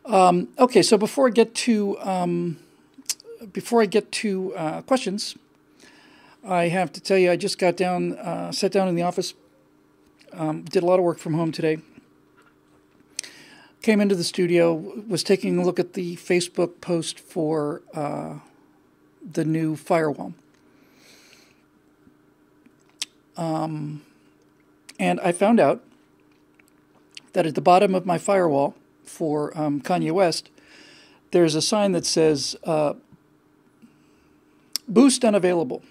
Okay, so before I get to questions, I have to tell you I just got down, sat down in the office, did a lot of work from home today. Came into the studio, was taking a look at the Facebook post for the new Firewall. And I found out that at the bottom of my firewall for Kanye West, there's a sign that says, boost unavailable.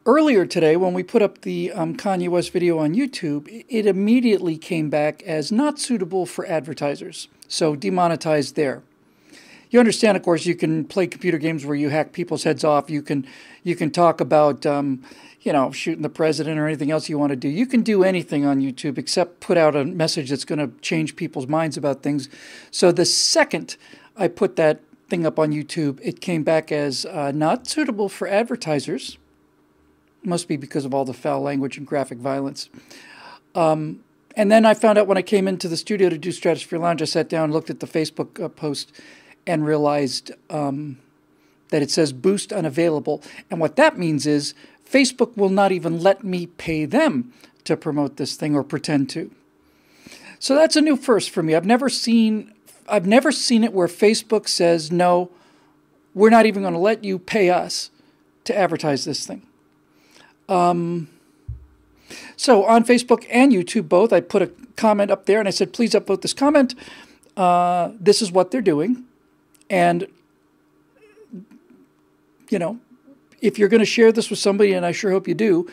Earlier today, when we put up the Kanye West video on YouTube, it immediately came back as not suitable for advertisers, so demonetized there. You understand, of course, you can play computer games where you hack people's heads off. You can talk about, shooting the president or anything else you want to do. You can do anything on YouTube except put out a message that's going to change people's minds about things. So the second I put that thing up on YouTube, it came back as not suitable for advertisers. Must be because of all the foul language and graphic violence. And then I found out when I came into the studio to do Stratosphere Lounge, I sat down, looked at the Facebook post, and realized that it says boost unavailable. And what that means is Facebook will not even let me pay them to promote this thing or pretend to. So that's a new first for me. I've never seen it where Facebook says, no, we're not even going to let you pay us to advertise this thing. So on Facebook and YouTube both, I put a comment up there and I said, please upvote this comment. This is what they're doing. And, if you're going to share this with somebody, and I sure hope you do,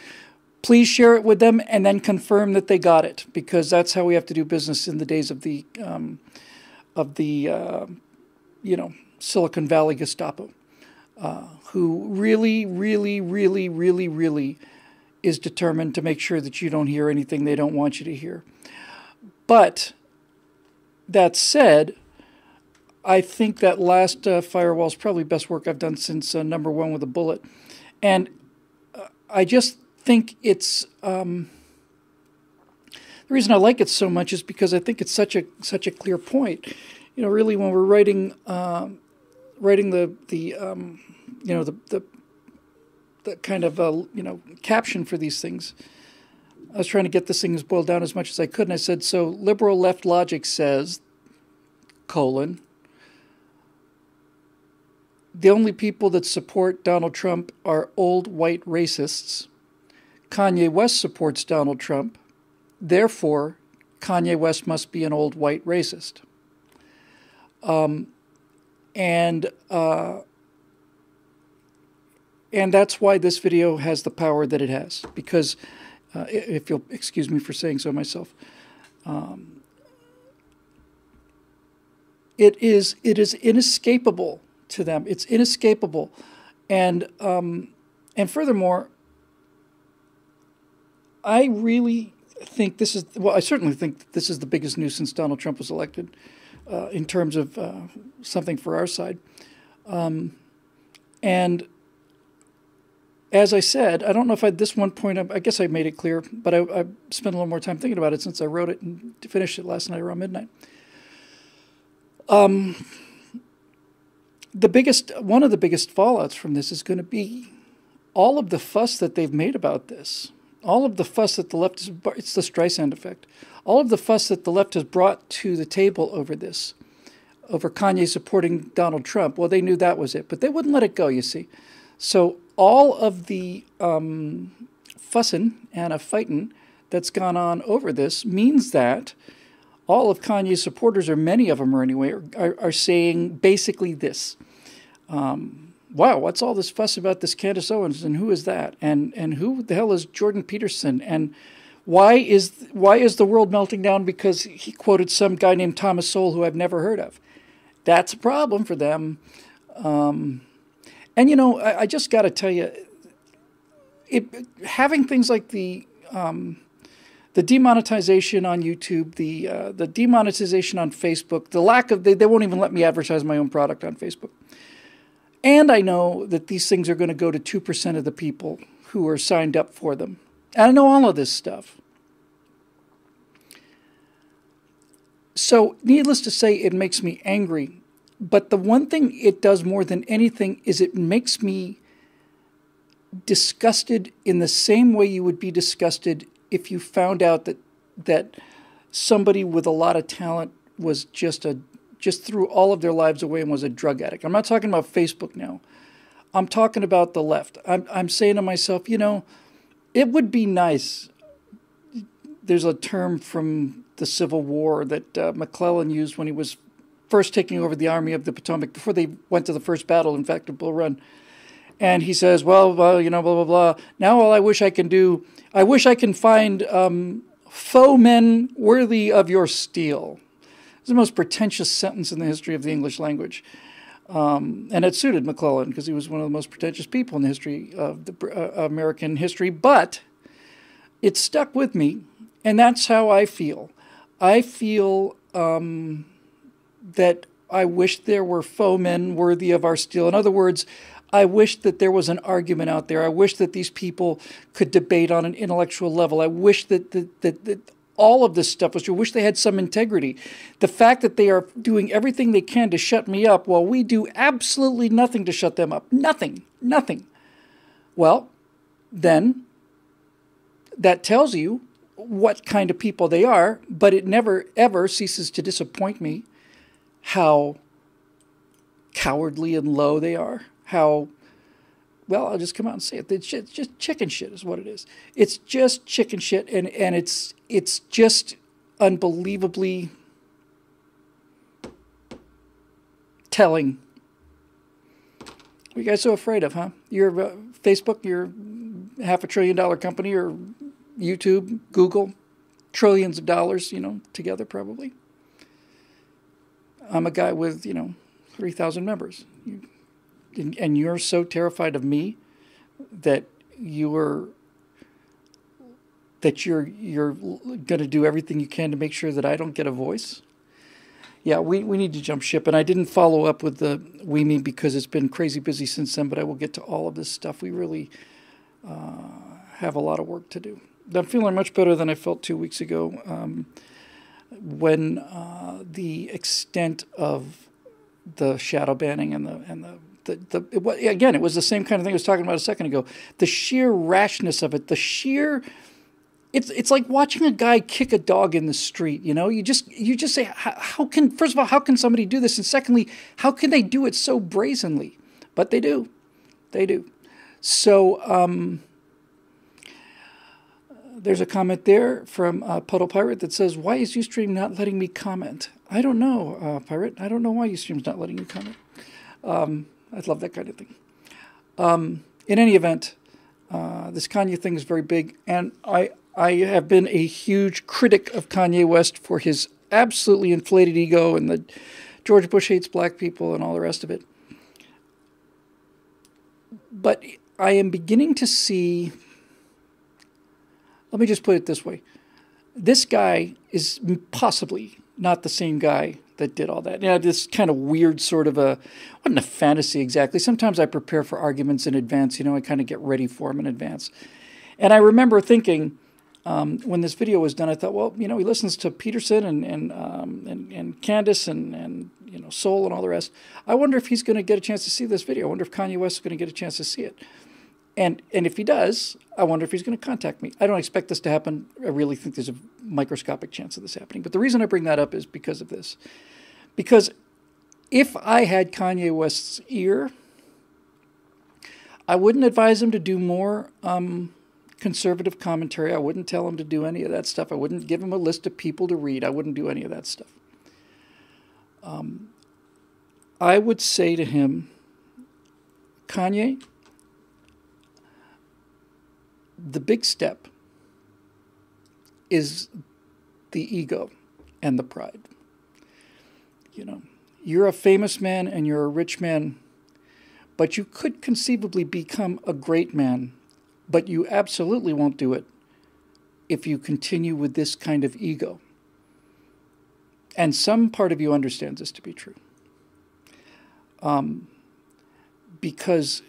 please share it with them and then confirm that they got it, because that's how we have to do business in the days of the Silicon Valley Gestapo. Who really, really, really, really, really is determined to make sure that you don't hear anything they don't want you to hear. But that said, I think that last Firewall is probably the best work I've done since number one with a bullet. And I just think it's... the reason I like it so much is because I think it's such a clear point. Really, when we're writing the kind of caption for these things, I was trying to get this thing boiled down as much as I could, and I said, so liberal left logic says, the only people that support Donald Trump are old white racists. Kanye West supports Donald Trump. Therefore, Kanye West must be an old white racist. And that's why this video has the power that it has. Because, if you'll excuse me for saying so myself, it is inescapable to them. It's inescapable, and furthermore, I really think this is, well, I certainly think that this is the biggest news since Donald Trump was elected, in terms of something for our side. And as I said, I don't know if at this one point, I guess I made it clear, but I spent a little more time thinking about it since I wrote it and finished it last night around midnight. One of the biggest fallouts from this is going to be all of the fuss that they've made about this. All of the fuss that the left is, it's the Streisand effect. All of the fuss that the left has brought to the table over this, over Kanye supporting Donald Trump. Well, they knew that was it, but they wouldn't let it go, you see. So all of the fussing and a fighting that's gone on over this means that all of Kanye's supporters, or many of them are anyway, are saying basically this. Wow, what's all this fuss about this Candace Owens, and who is that? And who the hell is Jordan Peterson? And why is the world melting down because he quoted some guy named Thomas Sowell who I've never heard of? That's a problem for them. And I just got to tell you, having things like the demonetization on YouTube, the demonetization on Facebook, the lack of, they won't even let me advertise my own product on Facebook. And I know that these things are going to go to 2% of the people who are signed up for them. And I know all of this stuff. So, needless to say, it makes me angry. But the one thing it does more than anything is it makes me disgusted in the same way you would be disgusted if you found out that somebody with a lot of talent was just threw all of their lives away and was a drug addict. I'm not talking about Facebook now. I'm talking about the left. I'm saying to myself, it would be nice. There's a term from the Civil War that McClellan used when he was first taking over the Army of the Potomac before they went to the first battle, in fact, at Bull Run. And he says, well, blah, blah, blah. Now all I wish I can find foemen worthy of your steel. It's the most pretentious sentence in the history of the English language. And it suited McClellan because he was one of the most pretentious people in the history of the American history. But it stuck with me, and that's how I feel. I feel that I wish there were foemen worthy of our steel. In other words, I wish that there was an argument out there. I wish that these people could debate on an intellectual level. I wish that all of this stuff was true. I wish they had some integrity. The fact that they are doing everything they can to shut me up while we do absolutely nothing to shut them up. Nothing. Well, then that tells you what kind of people they are, but it never, ever ceases to disappoint me how cowardly and low they are. How, well, I'll just come out and say it. It's just chicken shit is what it is. It's just chicken shit, and it's just unbelievably telling. What are you guys so afraid of, huh? You're Facebook, you're $500 billion company, or YouTube, Google, trillions of dollars, together probably. I'm a guy with, 3,000 members. And you're so terrified of me that you're going to do everything you can to make sure that I don't get a voice. Yeah, we need to jump ship. And I didn't follow up with the WeMe because it's been crazy busy since then, but I will get to all of this stuff. We really have a lot of work to do. I'm feeling much better than I felt 2 weeks ago when the extent of the shadow banning it was the same kind of thing I was talking about a second ago. The sheer rashness of it, it's like watching a guy kick a dog in the street. You just say, first of all, how can somebody do this? And secondly, how can they do it so brazenly? But they do. So there's a comment there from Puddle Pirate that says, why is Ustream not letting me comment? I don't know, Pirate. I don't know why Ustream's not letting you comment. I'd love that kind of thing. In any event, this Kanye thing is very big, and I have been a huge critic of Kanye West for his absolutely inflated ego and the George Bush hates black people and all the rest of it. But I am beginning to see, let me just put it this way. This guy is possibly not the same guy that did all that. This kind of weird sort of wasn't a fantasy exactly. Sometimes I prepare for arguments in advance. I kind of get ready for them in advance. And I remember thinking, when this video was done, I thought, well, he listens to Peterson and Candace and Soul and all the rest. I wonder if he's going to get a chance to see this video. I wonder if Kanye West is going to get a chance to see it. And if he does, I wonder if he's going to contact me. I don't expect this to happen. I really think there's a microscopic chance of this happening. But the reason I bring that up is because of this. Because if I had Kanye West's ear, I wouldn't advise him to do more conservative commentary. I wouldn't tell him to do any of that stuff. I wouldn't give him a list of people to read. I wouldn't do any of that stuff. I would say to him, Kanye, the big step is the ego and the pride. You're a famous man and you're a rich man, but you could conceivably become a great man, but you absolutely won't do it if you continue with this kind of ego. And some part of you understands this to be true. Because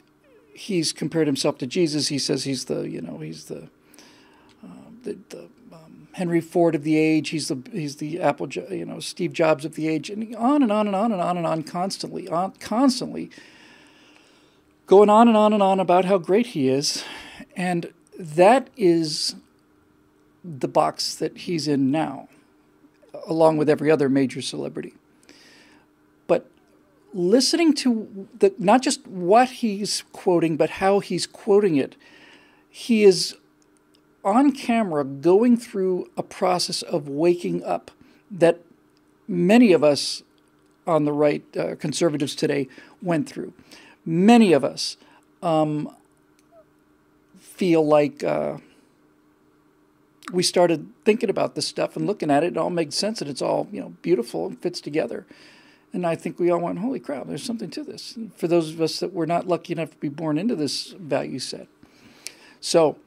he's compared himself to Jesus. He says he's the Henry Ford of the age. He's the Apple, Steve Jobs of the age, and on and on and on and on and on, constantly going on and on and on about how great he is. And that is the box that he's in now, along with every other major celebrity. But listening to not just what he's quoting, but how he's quoting it, he is on camera going through a process of waking up that many of us on the right, conservatives today, went through. Many of us feel like we started thinking about this stuff and looking at it. It all makes sense, and it's all beautiful and fits together. And I think we all went, holy crap, there's something to this. For those of us that were not lucky enough to be born into this value set. So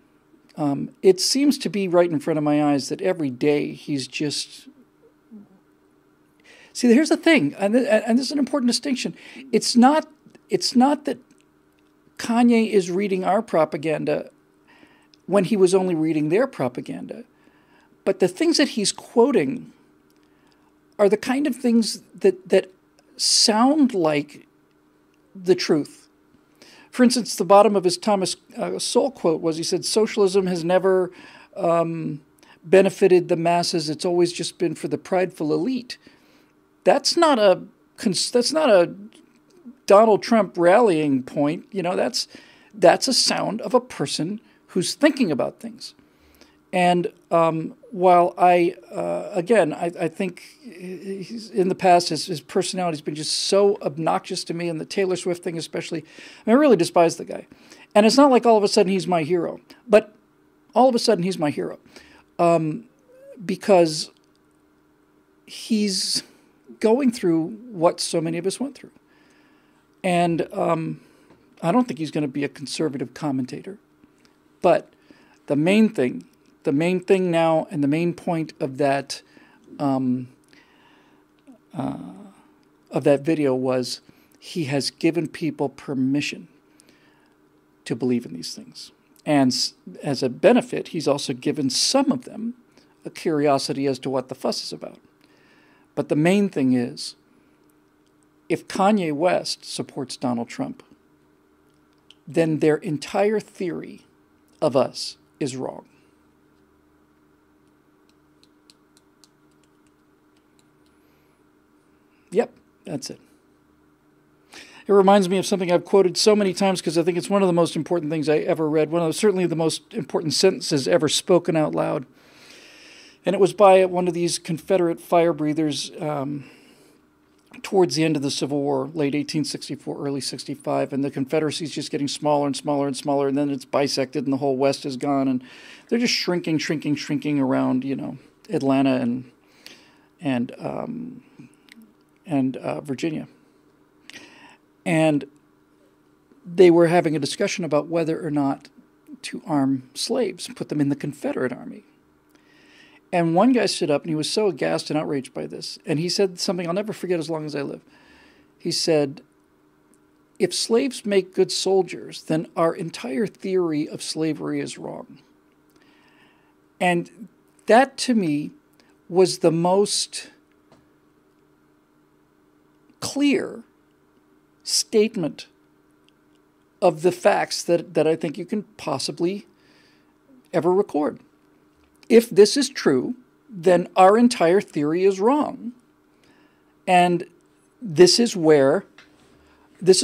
it seems to be right in front of my eyes that every day he's just... See, here's the thing, and this is an important distinction. It's not that Kanye is reading our propaganda when he was only reading their propaganda. But the things that he's quoting are the kind of things that sound like the truth. For instance, the bottom of his Thomas Sowell quote was, he said, socialism has never benefited the masses. It's always just been for the prideful elite. That's not a Donald Trump rallying point. That's a sound of a person who's thinking about things. And while I think in the past his personality has been just so obnoxious to me, and the Taylor Swift thing especially, I really despise the guy. And it's not like all of a sudden he's my hero, but all of a sudden he's my hero because he's going through what so many of us went through. And I don't think he's going to be a conservative commentator. But the main thing now, and the main point of that video was he has given people permission to believe in these things. And as a benefit, he's also given some of them a curiosity as to what the fuss is about. But the main thing is, if Kanye West supports Donald Trump, then their entire theory of us is wrong. Yep, that's it. It reminds me of something I've quoted so many times because I think it's one of the most important things I ever read, certainly the most important sentences ever spoken out loud. And it was by one of these Confederate fire breathers towards the end of the Civil War, late 1864, early 65, and the Confederacy is just getting smaller and smaller and smaller, and then it's bisected and the whole West is gone, and they're just shrinking around, Atlanta and Virginia. And they were having a discussion about whether or not to arm slaves, put them in the Confederate Army. And one guy stood up, and he was so aghast and outraged by this. And he said something I'll never forget as long as I live. He said, if slaves make good soldiers, then our entire theory of slavery is wrong. And that, to me, was the most clear statement of the facts that I think you can possibly ever record. If this is true, then our entire theory is wrong. And this is where this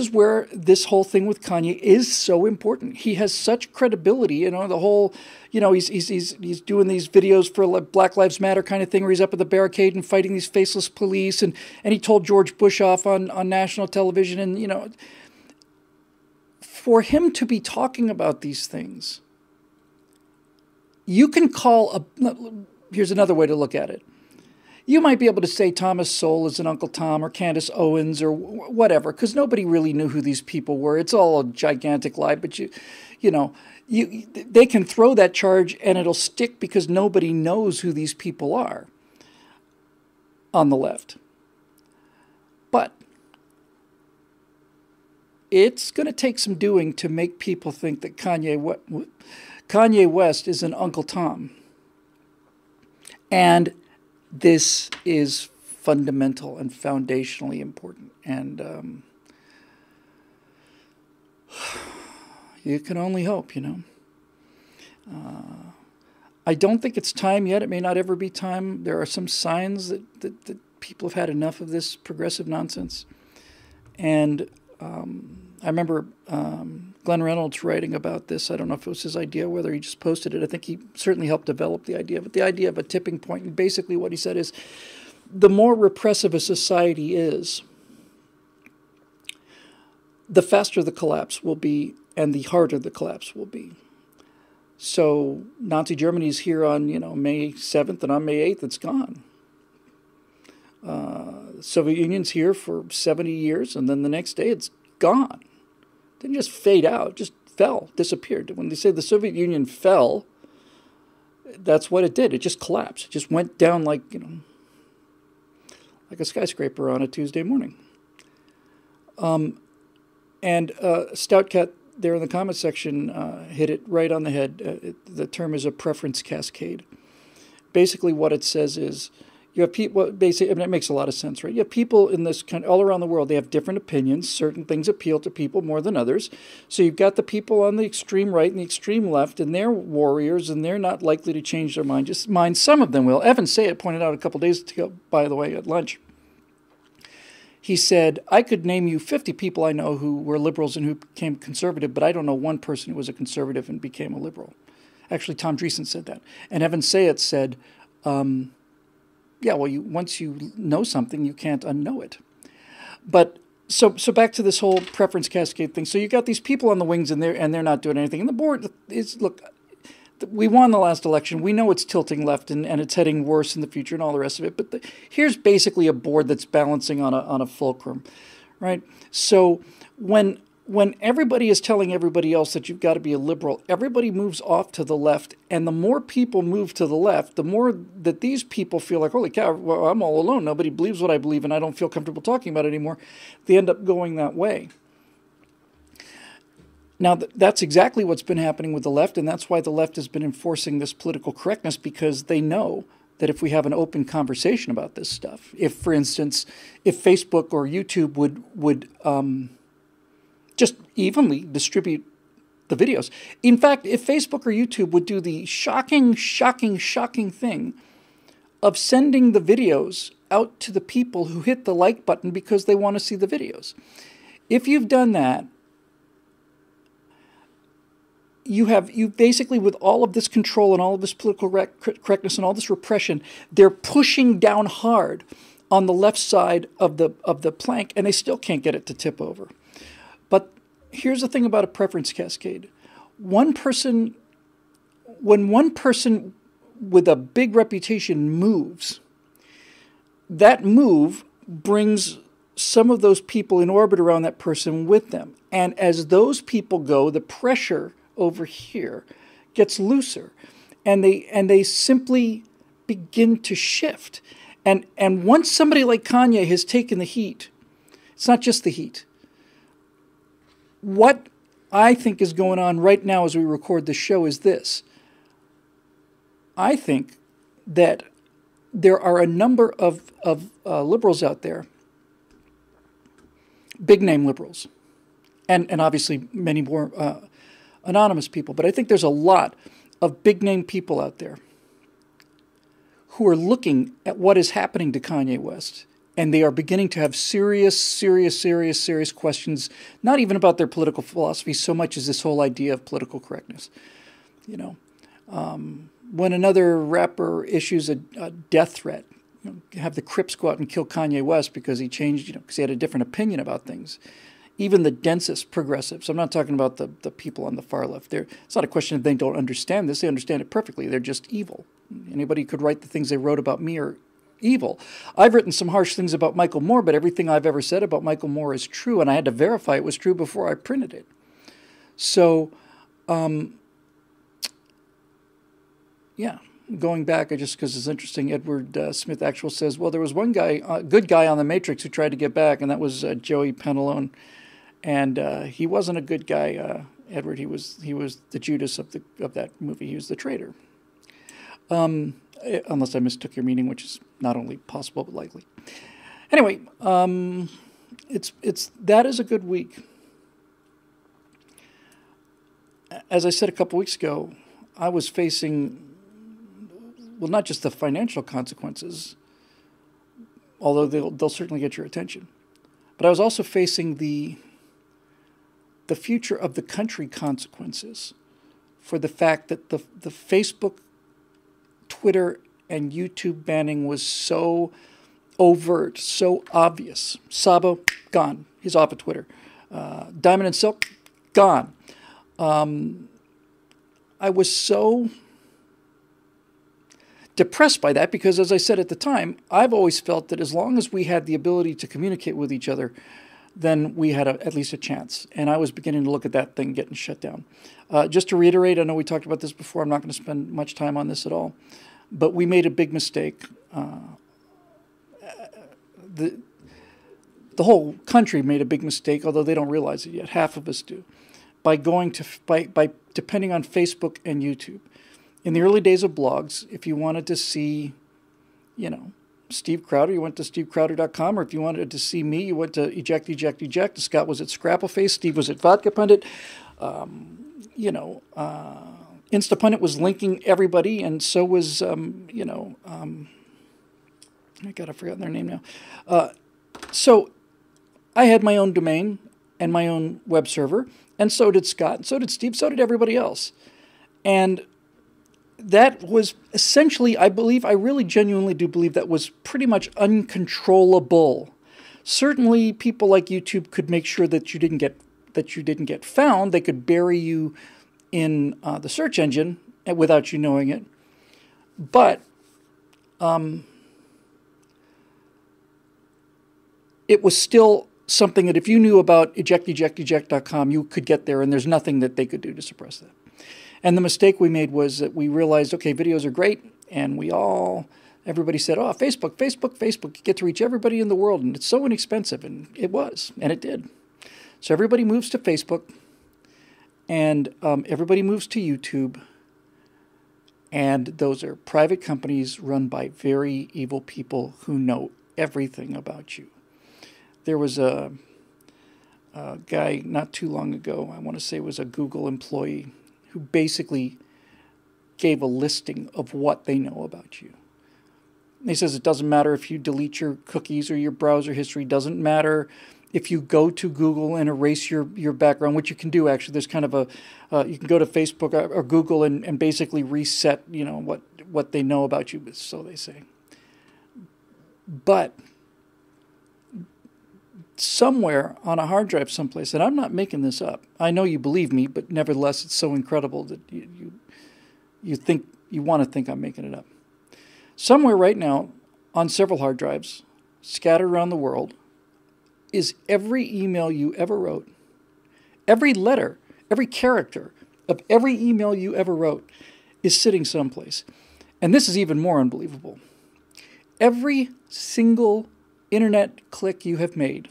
whole thing with Kanye is so important. He has such credibility, the whole, he's doing these videos for Black Lives Matter kind of thing, where he's up at the barricade and fighting these faceless police, and he told George Bush off on national television, and for him to be talking about these things, you can here's another way to look at it. You might be able to say Thomas Sowell is an Uncle Tom or Candace Owens or whatever, because nobody really knew who these people were. It's all a gigantic lie, but they can throw that charge and it'll stick because nobody knows who these people are on the left. But it's going to take some doing to make people think that Kanye West is an Uncle Tom. And this is fundamental and foundationally important. And you can only hope, you know. I don't think it's time yet. It may not ever be time. There are some signs that people have had enough of this progressive nonsense. And I remember Glenn Reynolds writing about this. I don't know if it was his idea, whether he just posted it. I think he certainly helped develop the idea. But the idea of a tipping point, and basically what he said is, the more repressive a society is, the faster the collapse will be, and the harder the collapse will be. So Nazi Germany is here on, you know, May 7th, and on May 8th, it's gone. The Soviet Union's here for 70 years, and then the next day it's gone. It didn't just fade out, just fell, disappeared. When they say the Soviet Union fell, that's what it did. It just collapsed. It just went down like, you know, like a skyscraper on a Tuesday morning. And Stout Cat there in the comment section hit it right on the head. The term is a preference cascade. Basically what it says is, you have people, basically, I mean, it makes a lot of sense, right? You have people in this country, all around the world, they have different opinions. Certain things appeal to people more than others. So you've got the people on the extreme right and the extreme left, and they're warriors, and they're not likely to change their mind. Just mind, some of them will. Evan Sayet pointed out a couple days ago, by the way, at lunch. He said, I could name you 50 people I know who were liberals and who became conservative, but I don't know one person who was a conservative and became a liberal. Actually, Tom Dreesen said that. And Evan Sayet said, yeah, well, once you know something, you can't unknow it. But so back to this whole preference cascade thing. So you got these people on the wings, and they're not doing anything. And the board is, look, we won the last election. We know it's tilting left, and it's heading worse in the future and all the rest of it. But here's basically a board that's balancing on a fulcrum, right? So when everybody is telling everybody else that you've got to be a liberal, everybody moves off to the left. And the more people move to the left, the more that these people feel like, holy cow, well, I'm all alone. Nobody believes what I believe, and I don't feel comfortable talking about it anymore. They end up going that way. Now, that's exactly what's been happening with the left, and that's why the left has been enforcing this political correctness, because they know that if we have an open conversation about this stuff, if, for instance, if Facebook or YouTube would just evenly distribute the videos. In fact, if Facebook or YouTube would do the shocking thing of sending the videos out to the people who hit the like button because they want to see the videos. If you've done that, you basically, with all of this control and all of this political correctness and all this repression, they're pushing down hard on the left side of the plank, and they still can't get it to tip over. But here's the thing about a preference cascade. When one person with a big reputation moves, that move brings some of those people in orbit around that person with them. And as those people go, the pressure over here gets looser, and they simply begin to shift. And once somebody like Kanye has taken the heat, it's not just the heat. What I think is going on right now as we record this show is this. I think that there are a number of liberals out there, big name liberals, and obviously many more anonymous people, but I think there's a lot of big name people out there who are looking at what is happening to Kanye West, and they are beginning to have serious questions, not even about their political philosophy so much as this whole idea of political correctness. You know, when another rapper issues a death threat, you know, have the Crips go out and kill Kanye West because he changed, you know, because he had a different opinion about things. Even the densest progressives, I'm not talking about the people on the far left. It's not a question of they don't understand this. They understand it perfectly. They're just evil. Anybody could write the things they wrote about me are evil. I've written some harsh things about Michael Moore, but everything I've ever said about Michael Moore is true, and I had to verify it was true before I printed it. So, yeah, going back, just because it's interesting, Edward Smith Actual says, well, there was one guy, good guy on The Matrix who tried to get back, and that was Joey Pentalone. And he wasn't a good guy, Edward. He was the Judas of that movie. He was the traitor. unless I mistook your meaning, which is not only possible but likely. Anyway, that is a good week. As I said a couple weeks ago, I was facing, well, not just the financial consequences, although they'll certainly get your attention, but I was also facing the future of the country consequences for the fact that the Facebook, Twitter, and YouTube banning was so overt, so obvious. Sabo, gone. He's off of Twitter. Diamond and Silk, gone. I was so depressed by that because, as I said at the time, I've always felt that as long as we had the ability to communicate with each other, then we had at least a chance. And I was beginning to look at that thing getting shut down. Just to reiterate, I know we talked about this before. I'm not going to spend much time on this at all. But we made a big mistake. The whole country made a big mistake, although they don't realize it yet. Half of us do. By depending on Facebook and YouTube. In the early days of blogs, if you wanted to see, Steve Crowder, you went to stevecrowder.com, or if you wanted to see me, you went to eject. Scott was at Scrappleface, Steve was at Vodka Pundit. Instapundit was linking everybody, and so was, I forgot their name now. So I had my own domain and my own web server, and so did Scott, and so did Steve, so did everybody else. And that was essentially, I really genuinely do believe that was pretty much uncontrollable. Certainly people like YouTube could make sure that you didn't get found. They could bury you in the search engine without you knowing it. But it was still something that if you knew about eject.com, you could get there, and there's nothing that they could do to suppress that. And the mistake we made was that we realized, okay, videos are great, and everybody said, oh, Facebook, you get to reach everybody in the world, and it's so inexpensive, and it was, and it did. So everybody moves to Facebook, and everybody moves to YouTube, and those are private companies run by very evil people who know everything about you. There was a guy not too long ago, I want to say it was a Google employee, who basically gave a listing of what they know about you. He says it doesn't matter if you delete your cookies or your browser history. Doesn't matter if you go to Google and erase your background, which you can do actually. There's kind of you can go to Facebook or Google and basically reset, what they know about you, so they say. But somewhere on a hard drive someplace, and I'm not making this up. I know you believe me, but nevertheless, it's so incredible that you want to think I'm making it up. Somewhere right now, on several hard drives, scattered around the world, is every email you ever wrote, every letter, every character of every email you ever wrote is sitting someplace. And this is even more unbelievable. Every single internet click you have made,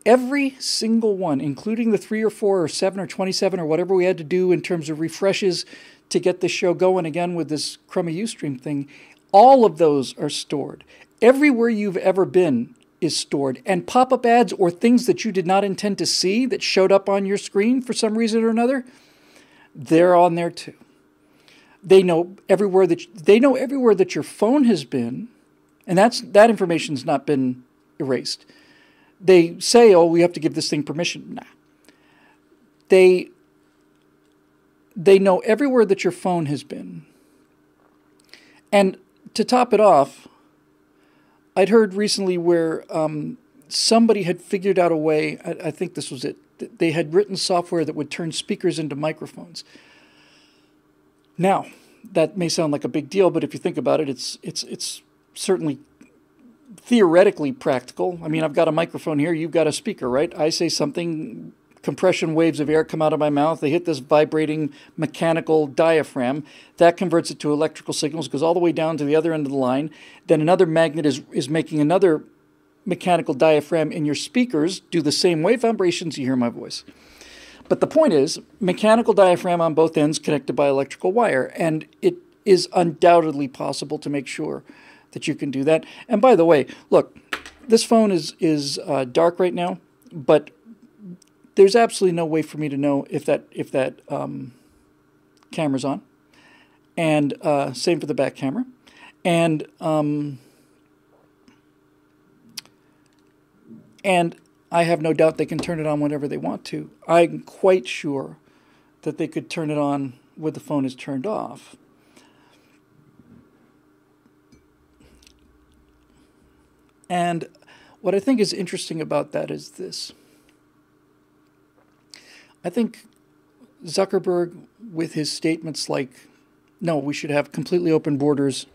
every single one, including the 3 or 4 or 7 or 27 or whatever we had to do in terms of refreshes to get the show going again with this crummy Ustream thing, all of those are stored. Everywhere you've ever been is stored. And pop-up ads or things that you did not intend to see that showed up on your screen for some reason or another, they're on there too. They know everywhere that your phone has been, and that information's not been erased. They say, oh, we have to give this thing permission. Nah. They know everywhere that your phone has been. And to top it off, I'd heard recently where somebody had figured out a way, I think this was it, they had written software that would turn speakers into microphones. Now, that may sound like a big deal, but if you think about it, it's certainly theoretically practical. I mean, I've got a microphone here, you've got a speaker, right? I say something, compression waves of air come out of my mouth, they hit this vibrating mechanical diaphragm, that converts it to electrical signals, goes all the way down to the other end of the line, then another magnet is making another mechanical diaphragm in your speakers, do the same wave vibrations, you hear my voice. But the point is, mechanical diaphragm on both ends connected by electrical wire, and it is undoubtedly possible to make sure that you can do that. And by the way, look, this phone is dark right now, but there's absolutely no way for me to know if that camera's on. And same for the back camera. And I have no doubt they can turn it on whenever they want to. I'm quite sure that they could turn it on when the phone is turned off. And what I think is interesting about that is this. I think Zuckerberg, with his statements like, no, we should have completely open borders,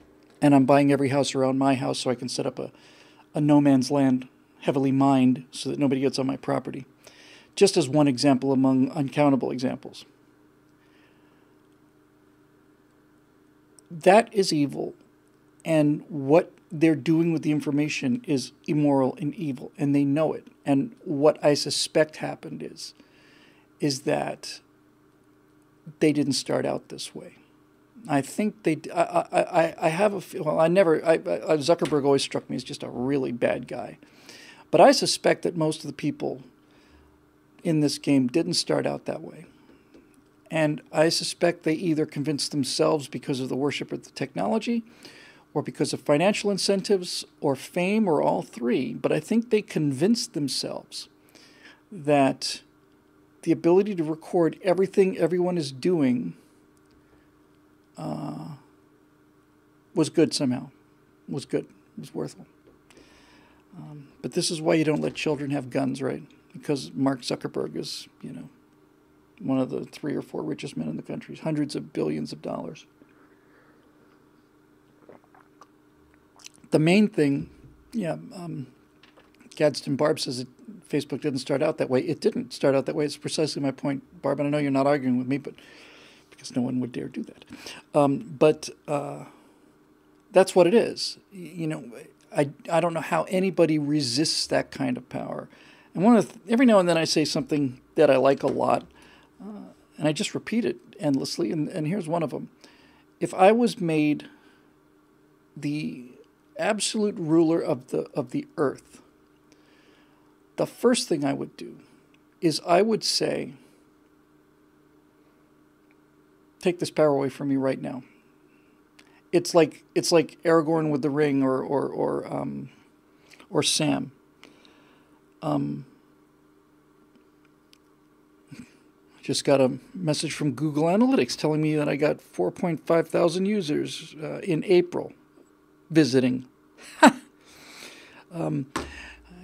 and I'm buying every house around my house so I can set up a no man's land, heavily mined, so that nobody gets on my property. Just as one example among uncountable examples. That is evil, and what they're doing with the information is immoral and evil, and they know it. And what I suspect happened is that they didn't start out this way. I think they. I have a. Well, Zuckerberg always struck me as just a really bad guy, but I suspect that most of the people in this game didn't start out that way, and I suspect they either convinced themselves because of the worship of the technology, or because of financial incentives, or fame, or all three. But I think they convinced themselves that the ability to record everything everyone is doing was good somehow. Was good. Was worthwhile. But this is why you don't let children have guns, right? Because Mark Zuckerberg is, one of the 3 or 4 richest men in the country, hundreds of billions of dollars. The main thing, Gadsden Barb says that Facebook didn't start out that way. It didn't start out that way. It's precisely my point, Barb, and I know you're not arguing with me, but because no one would dare do that. But that's what it is. I don't know how anybody resists that kind of power. And every now and then I say something that I like a lot, and I just repeat it endlessly, and here's one of them. If I was made the absolute ruler of the earth, the first thing I would do is I would say, take this power away from me right now. It's like Aragorn with the ring, or Sam. Just got a message from Google Analytics telling me that I got 4.5 thousand users in April visiting. I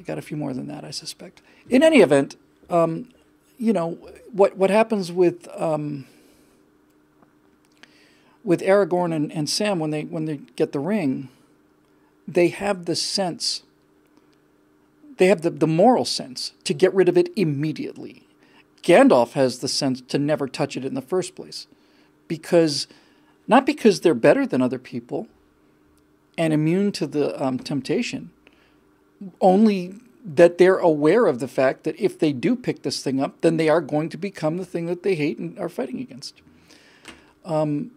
got a few more than that, I suspect. In any event, what happens with Aragorn and Sam when they get the ring, they have the sense, they have the moral sense to get rid of it immediately. Gandalf has the sense to never touch it in the first place, not because they're better than other people and immune to the temptation, only that they're aware of the fact that if they do pick this thing up, then they are going to become the thing that they hate and are fighting against. And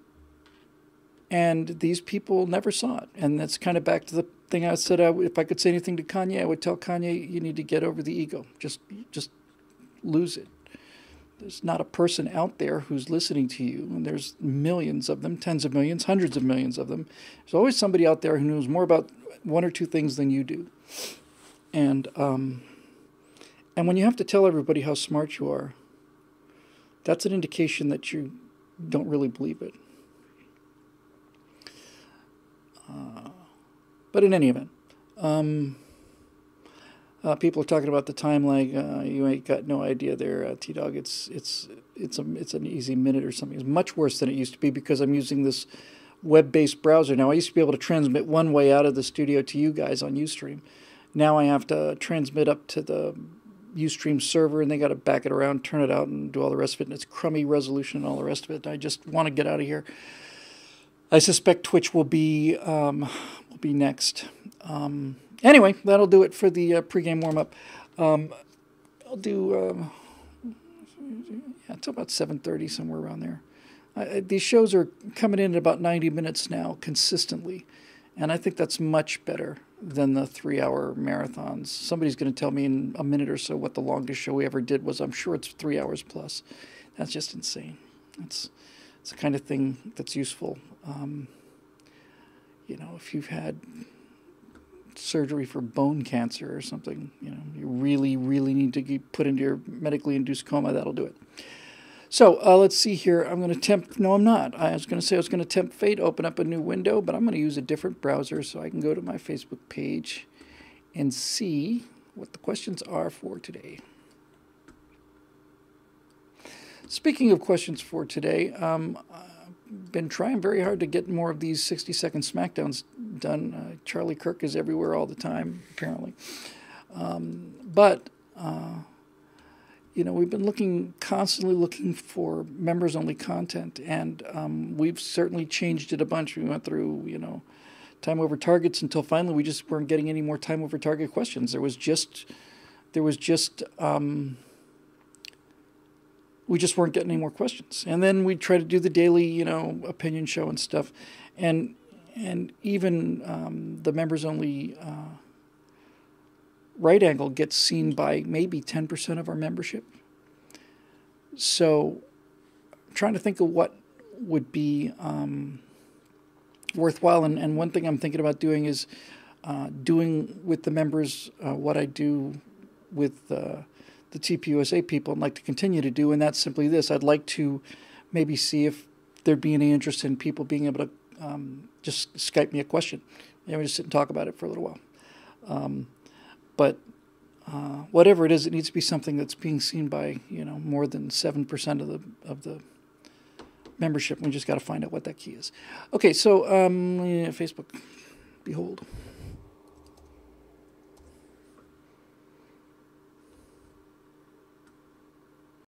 these people never saw it. And that's kind of back to the thing I said, if I could say anything to Kanye, I would tell Kanye, you need to get over the ego. Just lose it. There's not a person out there who's listening to you, and there's millions of them, tens of millions, hundreds of millions of them. There's always somebody out there who knows more about one or two things than you do. And when you have to tell everybody how smart you are, that's an indication that you don't really believe it. But in any event, people are talking about the time lag. You ain't got no idea there, T-Dog. It's an easy minute or something. It's much worse than it used to be because I'm using this web-based browser now. I used to be able to transmit one way out of the studio to you guys on Ustream. Now I have to transmit up to the Ustream server, and they got to back it around, turn it out, and do all the rest of it. And it's crummy resolution and all the rest of it. I just want to get out of here. I suspect Twitch will be next. Anyway, that'll do it for the pregame warm-up. I'll do until about 7:30, somewhere around there. These shows are coming in at about 90 minutes now consistently, and I think that's much better than the 3-hour marathons. Somebody's going to tell me in a minute or so what the longest show we ever did was. I'm sure it's 3 hours plus. That's just insane. It's the kind of thing that's useful. You know, if you've had surgery for bone cancer or something, you know, you really, really need to get put into your medically induced coma, that'll do it. So let's see here. I'm going to tempt, no, I'm not. I was going to say I was going to tempt fate, open up a new window, but I'm going to use a different browser so I can go to my Facebook page and see what the questions are for today. Speaking of questions for today, I've been trying very hard to get more of these 60-second SmackDowns done. Charlie Kirk is everywhere all the time, apparently. You know, we've been constantly looking for members-only content, and we've certainly changed it a bunch. We went through, you know, time over targets until finally we just weren't getting any more time over target questions. We just weren't getting any more questions. And then we try to do the daily, you know, opinion show and stuff, and even the members-only right angle gets seen by maybe 10% of our membership. So I'm trying to think of what would be worthwhile. And one thing I'm thinking about doing is doing with the members what I do with the TPUSA people and like to continue to do. And that's simply this. I'd like to maybe see if there'd be any interest in people being able to just Skype me a question. You know, just sit and talk about it for a little while. But whatever it is, it needs to be something that's being seen by, you know, more than 7% of the membership. We just got to find out what that key is. Okay, so yeah, Facebook, behold.